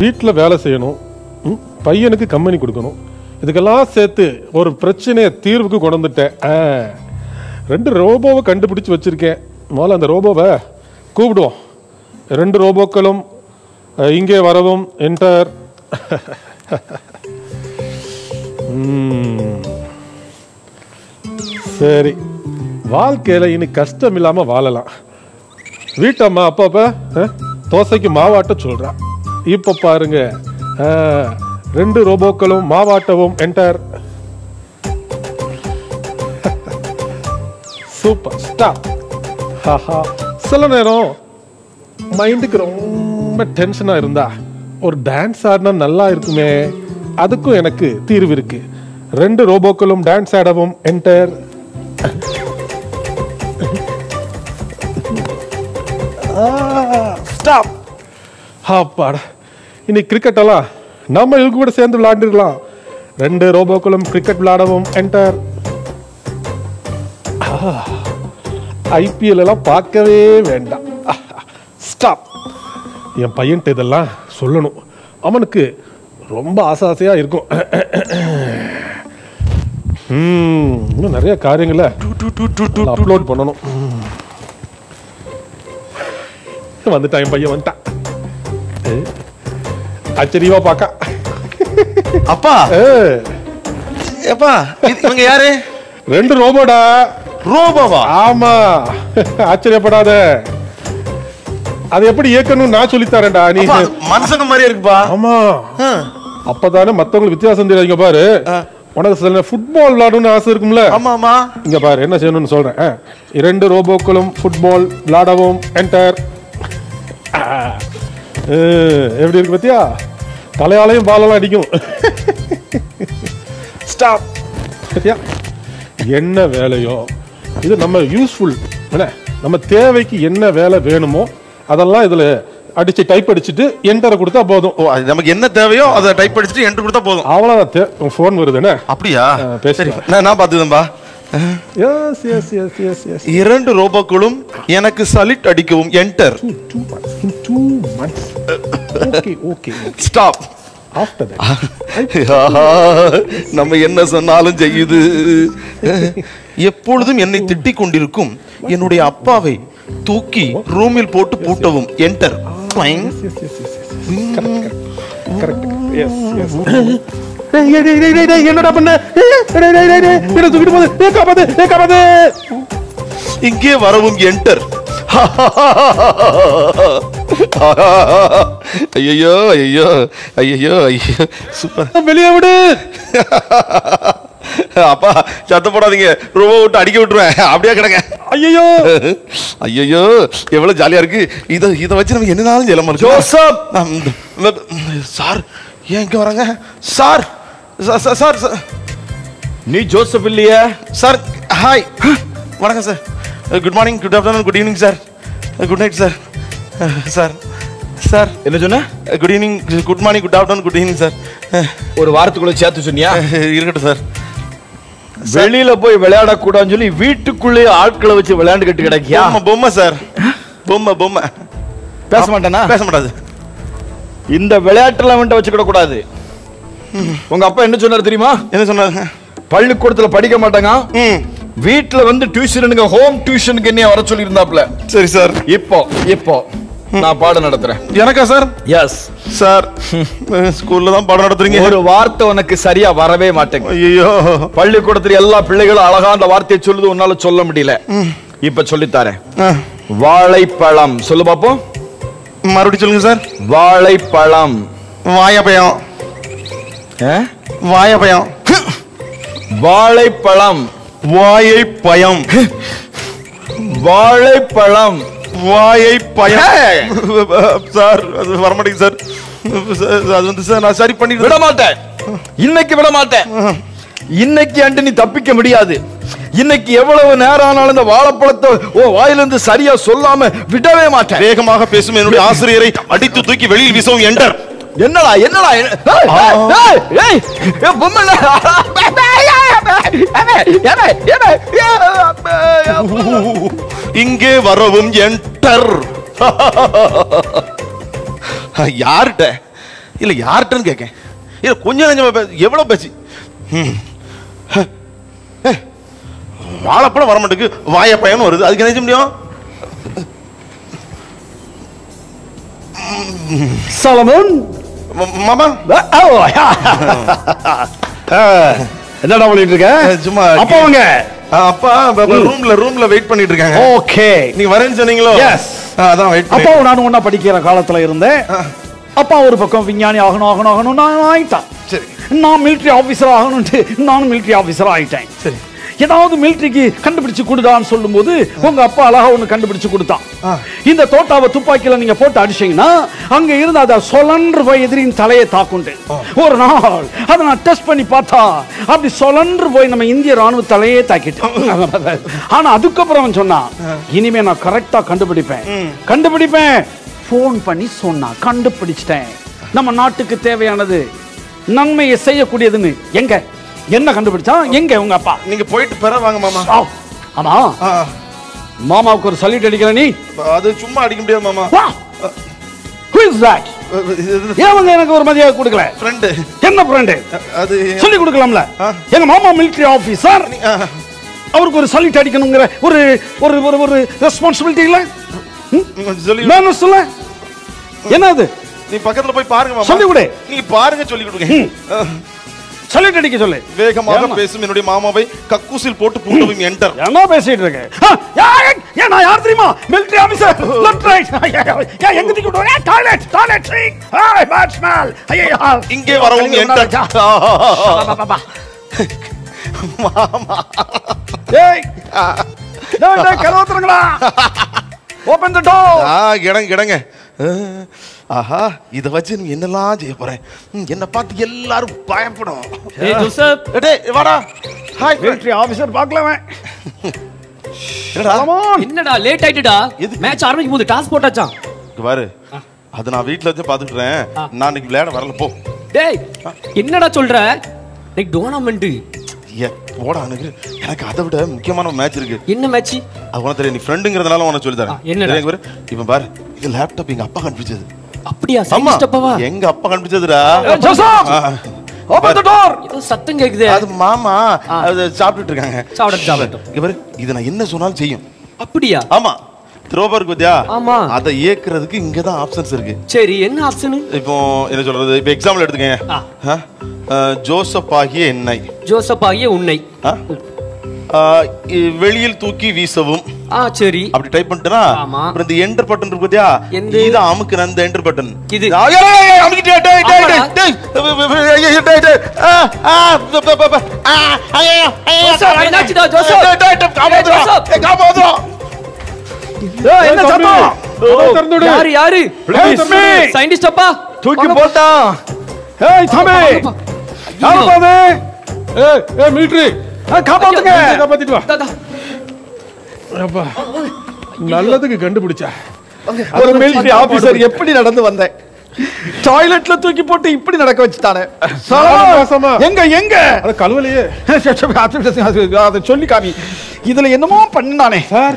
வீட்டில் வேலை செய்யணும், பையனுக்கு கம்பெனி கொடுக்கணும், இதுக்கெல்லாம் சேர்த்து ஒரு பிரச்சனையை தீர்வுக்கு கொண்டு வந்துட்டேன். 2 ரோபோவை கண்டுபிடிச்சு வச்சிருக்கேன். முதல்ல அந்த ரோபோவை கூப்பிடுவோம். 2 ரோபோக்களும் இங்கே வரவும். என்டர். சரி, வாழ்க்கையில் இனி கஷ்டம் இல்லாமல் வாழலாம். வீட்டம்மா அப்பப்ப தோசைக்கு மாவாட்ட சொல்கிறான். இப்போ பாருங்க, 2 ரோபோக்களும் மாவாட்டவும். என்டர். சூப்பர். ஸ்டாப். சில நேரம் மைண்டுக்கு ரொம்ப டென்ஷனாக இருந்தா ஒரு டான்ஸ் ஆடினா நல்லா இருக்குமே, அதுக்கும் எனக்கு தீர்வு இருக்கு. 2 ரோபோக்களும் டான்ஸ் ஆடவும். என்டர். ஸ்டாப். அப்பாடா, இனி கிரிக்கெட் எல்லாம் நம்ம இவங்க கூட சேர்ந்து விளையாண்டுக்கலாம். 2 ரோபோக்களும் கிரிக்கெட் விளையாடவும். என்டர். ஐபிஎல் எல்லாம் பார்க்கவே வேண்டாம். ஸ்டாப். என் பையன்ட்டு இதெல்லாம் சொல்லணும், அவனுக்கு ரொம்ப ஆசையா இருக்கும். இன்னும் நிறைய காரியங்களை அப்லோட் பண்ணணும். வந்துட்டான் என் பையன், வந்துட்டான். ஆச்சரியமா பாக்கா. அப்பா அப்பா, இவங்க யாரு? 2 ரோபோடா. ரோபோவா? ஆமா, ஆச்சரியப்படாத. அது எப்படி இயக்கணும் நான் சொல்லித்தரேன்டா. நீ மனுஷங்க மாதிரி இருக்குப்பா. ஆமா, அப்பதானே மத்தவங்களுக்கு வித்தியாசம் தெரியாதுங்க. பாரு, உனக்கு சில ஃபுட்பால் விளையாடணும்னு ஆசை இருக்கும்ல. ஆமா ஆமா. இங்க பாரு என்ன செய்யணும்னு சொல்றேன். 2 ரோபோக்களும் ஃபுட்பால் விளையாடவும். என்டர். எப்படி இருக்கு பத்தியா? தலையாலையும் பாலெல்லாம் அடிக்கும். ஸ்டாப். பத்தியா என்ன வேலையோ இது நம்ம யூஸ்ஃபுல், நம்ம தேவைக்கு என்ன வேலை வேணுமோ அதெல்லாம் இதுல அடிச்சு டைப் அடிச்சுட்டு என்டரை கொடுத்தா போதும். நமக்கு என்ன தேவையோ அதை டைப் அடிச்சுட்டு என்டர் கொடுத்தா போதும். அவ்வளவுதான். ஃபோன் வருதுன்னு. அப்படியா? பேசு. நான் பாத்துதம்பா. 2 ரோபோக்களும் எனக்கு சலிட் அடிக்கவும். Enter. 2 months. Okay. Stop. After that. நம்ம என்ன சொன்னாலும் செய்யுது. எப்பொழுதும் என்னை திட்டிக் கொண்டிருக்கும் என்னுடைய அப்பாவை தூக்கி ரூமில் போட்டு பூட்டவும். என்டர். என்னடா பண்ண? இங்கே வரவும். என்டர். ஐயோ ஐயோ ஐயோ ஐயோ, சூப்பர். வெளியே விடு. அப்பா சத்தம் போடாதீங்க, ரோபோ விட்டு அடிக்க விட்டுருவேன். அப்படியே கிடங்க. ஐயோ ஐயோ, எவ்வளவு ஜாலியா இருக்கு. இதை வச்சு நம்ம என்னனாலும் செய்யலாம். ஜோசப் சார், ஏன் இங்க வராங்க? சார் சார் சார், நீ ஜோசப் இல்லையா? சார் ஹாய், வணக்கம் sir. Good morning, good afternoon, good evening sir, good night sir. Sir sir என்ன சொன்ன? Good evening, good morning, good afternoon, good evening sir. ஒரு வாரத்துக்குள்ள சேர்த்து சொன்னியா? இருக்கட்டும் சார். வெளியில போய் விளையாடக்கூடாதுன்னு சொல்லி வீட்டுக்குள்ளேயே ஆட்களை வச்சு விளையாண்டு கட்டு கிடக்கியா? பொம்மை சார், பொம்மை. பேச மாட்டேனா? பேச மாட்டாது. இந்த விளையாட்டுலாம் வந்துட்டு வச்சுக்கிட கூடாது. உங்க அப்பா என்ன சொன்னாரு தெரியுமா? என்ன சொன்னாங்க? பள்ளிக்கூடத்துல படிக்க மாட்டாங்க, வீட்டுல வந்து டியூஷனுங்க, ஹோம் டியூஷனுக்கு என்ன வர சொல்லி இருந்தாப்ல. சரி சார். இப்போ நான் பாடம் நடத்துறேன். எனக்கா சார்? Yes sir. ஸ்கூல்ல தான் பாடம் நடத்துறீங்க. ஒரு வார்த்தை உனக்கு சரியா வரவே மாட்டேங்க. ஐயோ, பள்ளிக்கூடத்துல எல்லா பிள்ளைகளும் அழகா அந்த வார்த்தையை சொல்லுது, உன்னால சொல்ல முடியல. இப்ப சொல்லித்தாரேன். வாழைப்பழம் சொல்லு பாப்போம். மறுபடியும் சொல்லுங்க சார். வாழைப்பழம். வாயப்பயம். வாயப்பயம். வாழைப்பழம். வாயப்பயம். வாழைப்பழம். வாயப்பயம். சார் அது வரமாட்டேங்குது சார். அது வந்து சார் நான் சரி பண்ணி விட மாட்டேன். இன்னைக்கு விட மாட்டேன். இன்னைக்கு அண்டு நீ தப்பிக்க முடியாது. இன்னைக்கு எவ்வளவு நேரம் ஆனாலும் இந்த வாழைப்பழத்தை வாயிலிருந்து சரியா சொல்லாம விடவே மாட்டேன். வேகமாக பேசும் என்னுடைய ஆசிரியரை அடித்து தூக்கி வெளியில் வீசவும். என்டர். என்னடா இங்கே வரவும். என்டர். யார்கிட்ட இல்ல யார்கிட்டன்னு கேட்கேன். இல்ல கொஞ்சம் நஞ்சமா எவ்வளவு பேச்சு. வாழைப்பழம் வர மாட்டேங்குது, வாயப்பயம்னு வருது, அதுக்கு என்ன செய்ய முடியும்? சாலமன் மாமா என்னடா பண்ணிட்டு இருக்க? சும்மா அப்பா வாங்க. அப்பா ரூம்ல வெயிட் பண்ணிட்டு இருக்காங்க. ஓகே, நீங்க வரேன்னு சொன்னீங்களோ? எஸ், அதான் வெயிட் பண்ணி. அப்பாவும் நானும் ஒண்ணா படிக்கிற காலத்துல இருந்தேன். அப்பா ஒரு பக்கம் விஞ்ஞானி ஆகணும் நான் ஆயிட்டான். சரி, நான் மிலிட்டரி ஆபீசர் ஆகணும்ட்டு நானும் மிலிட்டரி ஆபீசர் ஆயிட்டேன். சரி, ஏதாவது மிலிட்டரிக்கு கண்டுபிடிச்சு கொடுடான்னு சொல்லும் போது உங்க அப்பா அழகா ஒண்ணு கண்டுபிடிச்சு கொடுத்தான். இந்த தோட்டாவை துப்பாக்கியில நீங்க போட்டு அடிச்சீங்கன்னா அங்க இருந்து அதை சொலன்று போய் எதிரின் தலையை தாக்குண்டு. ஒரு நாள் அதை நான் டெஸ்ட் பண்ணி பார்த்தா அப்படி சொலன்று போய் நம்ம இந்திய ராணுவ தலையே தாக்கிட்டேன். ஆனா அதுக்கப்புறம் அவன் சொன்னான், இனிமே நான் கரெக்டா கண்டுபிடிப்பேன். போன் பண்ணி சொன்னா கண்டுபிடிச்சிட்டேன். நம்ம நாட்டுக்கு தேவையானது நன்மையை செய்யக்கூடியதுன்னு. என்ன கண்டுபிடிச்சா? எங்க உங்க அப்பா? நீங்க போயிட்டு பெற வாங்க மாமா. ஆமா, மாமாவுக்கு ஒரு சல்யூட் அடிக்கல நீ? அது சும்மா அடிக்க முடியாது மாமா. Who is that? ஏவங்க எனக்கு ஒரு மரியாதை கொடுக்கல. ஃப்ரெண்ட். என்ன ஃப்ரெண்ட்? அது சொல்லி கொடுக்கலாம்ல. எங்க மாமா மிலிட்டரி ஆபீசர், அவருக்கு ஒரு சல்யூட் அடிக்கணும்ங்கற ஒரு ஒரு ஒரு ரெஸ்பான்சிபிலிட்டி இல்ல? சொல்லி சொல்ல என்ன அது? நீ பக்கத்துல போய் பாருங்க மாமா. சொல்லி கொடு. நீ பாருங்க, சொல்லி கொடுங்க. சல்யூட் அடிக்க சொல்லு. வேகமாக பேசும் என்னுடைய மாமாவை கக்கூசில் போட்டு பூட்டவும் என்டர். என்ன பேசிட்டு இருக்க? நான் யார் தெரியுமா? Military officer. Left right. எங்க திக்கு விடுறே? Toilet Singh. Hi bad smell. ஐயா இங்கே வரவும் என்டர். மாமா ஏய் டேய் கலோத்ரங்களா, ஓபன் தி டோர். கிடங்க. ஆஹா, இத வச்சு நீ என்னெல்லாம் செய்ய போறேன்? என்ன பார்த்து எல்லாரும் பயப்படும். ஏய் ஜோசப், டேய் வாடா. ஹாய் மிலிட்டரி ஆபீசர் பார்க்கலாமே. என்னடா லேட் ஆயிட்டுடா? மேட்ச் ஆரம்பிக்கும் போது டாஸ் போட்டாச்சாம். பாரு, அத நான் வீட்ல வச்சு பாத்துட்டேன். நான் இன்னைக்கு விளையாட வரல. போ. டேய் என்னடா சொல்ற? இன்னைக்கு டோர்னமெண்ட். போடா, எனக்கு அதை விட முக்கியமான மேட்ச் இருக்கு. என்ன மேட்ச்? அது உனக்கு தெரியும், நீ ஃப்ரெண்டுங்கிறதுனால உனக்கு சொல்லி தரேன். என்ன இப்ப பாரு, இது லேப்டாப் எங்க அப்பா கண்டுபிடிச்சது. அப்படியா? சைன்டிஸ்ட் அப்பாவா? எங்க அப்பா கண்டுபிடிச்சதுடா. Joseph, open the door. ஏதோ சத்தம் கேக்குதே. அது மாமா அது சாப்பிட்டுட்டு இருக்காங்க. சாப்பிடட்டும். இங்க பாரு, இது நான் என்ன சொன்னாலும் செய்யும். அப்படியா? ஆமா. த்ரோபர் குதியா? ஆமா. அத இயக்குறதுக்கு இங்க தான் ஆப்ஷன்ஸ் இருக்கு. சரி, என்ன ஆப்ஷன்? இப்போ என்ன சொல்றது? இப்போ எக்ஸாம்பிள் எடுத்துக்கங்க. ஜோசப் ஆகிய என்னை. ஜோசப் ஆகிய உன்னை. வெளியில் தூக்கி வீசவும். சரி, அப்படி டைப் பண்ணிட்டேனா அப்புறம் இந்த என்டர் பட்டன் இருக்கு பாத்தியா? இது அமுக்கு அந்த என்டர் பட்டன். இது அமுக்கிட்டே டேய் டேய் டேய் என்னாச்சுடா ஜோசப்? காப்பாத்துடா. என்ன சத்தம்? திறந்துடு. யாரு? சயின்டிஸ்ட் அப்பா தூக்கி போட்டா. ஏய் தம்பி, காப்பாத்து. ஏய் மிலிட்டரி, காப்பாத்துங்க. காப்பாத்திட்டு வா. அப்பா, நல்லதுக்கு கண்டுபிடிச்சா. ஒரு மிலிட்டரி ஆபீசர் எப்படி நடந்து வந்தேன்? டாய்லெட்ல தூக்கி போட்டு இப்படி நடக்க வச்சுட்டானே. எங்க அத கழுவலையே. அத சொல்லி காமி. இதுல என்னமோ பண்ணானே சார்.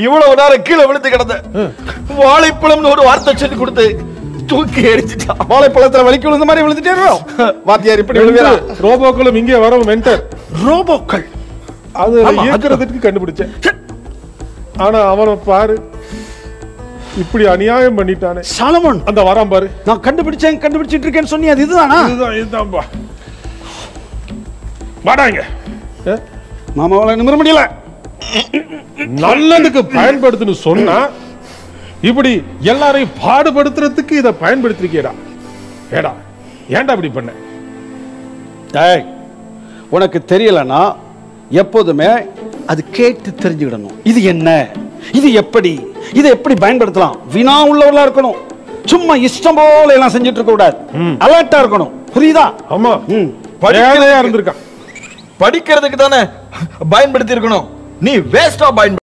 இவ்வளவு நேரம் கீழே விழுந்து கிடந்த வாழைப்பழம்னு ஒரு வார்த்தை சொல்லி கொடுத்து தூக்கி எரிஞ்சிட்டான். வாழைப்பழத்துல வலிக்கு விழுந்த மாதிரி விழுந்துட்டே இருக்கோம். வாத்தியார் இப்படி விழுகிறா. ரோபோக்களும் இங்கே வரவும் மென்டர். ரோபோக்கள் அது இயக்குறதுக்கு கண்டுபிடிச்சேன். ஆனா அவனை பாரு, இப்படி அநியாயம் பண்ணிட்டானே. சாலமன் அந்த வரான் பாரு. நான் கண்டுபிடிச்சிட்டு இருக்கேன்னு சொன்னி, அது இதுதானா? இதுதான்பா. வாடாங்க. மாமாவால நிமிர முடியல. நல்லதுக்கு பயன்படுத்துன்னு சொன்னா இப்படி எல்லாரையும் பாடுபடுத்துறதுக்கு இதை பயன்படுத்திருக்கேடா. ஏன்டா இப்படி பண்ண? உனக்கு தெரியலன்னா எப்போதுமே அது கேட்டு தெரிஞ்சுக்கிடணும். இது என்ன, இது எப்படி, இதை எப்படி பயன்படுத்தலாம், வினா உள்ளவர்களா இருக்கணும். சும்மா இஷ்டம் போல எல்லாம் செஞ்சுட்டு இருக்க கூடாது. அலர்ட்டா இருக்கணும். புரியுதா? ஆமா. இருந்திருக்கான். படிக்கிறதுக்கு தானே பயன்படுத்தி இருக்கணும். நீ வேஸ்டா பயன்படுத்த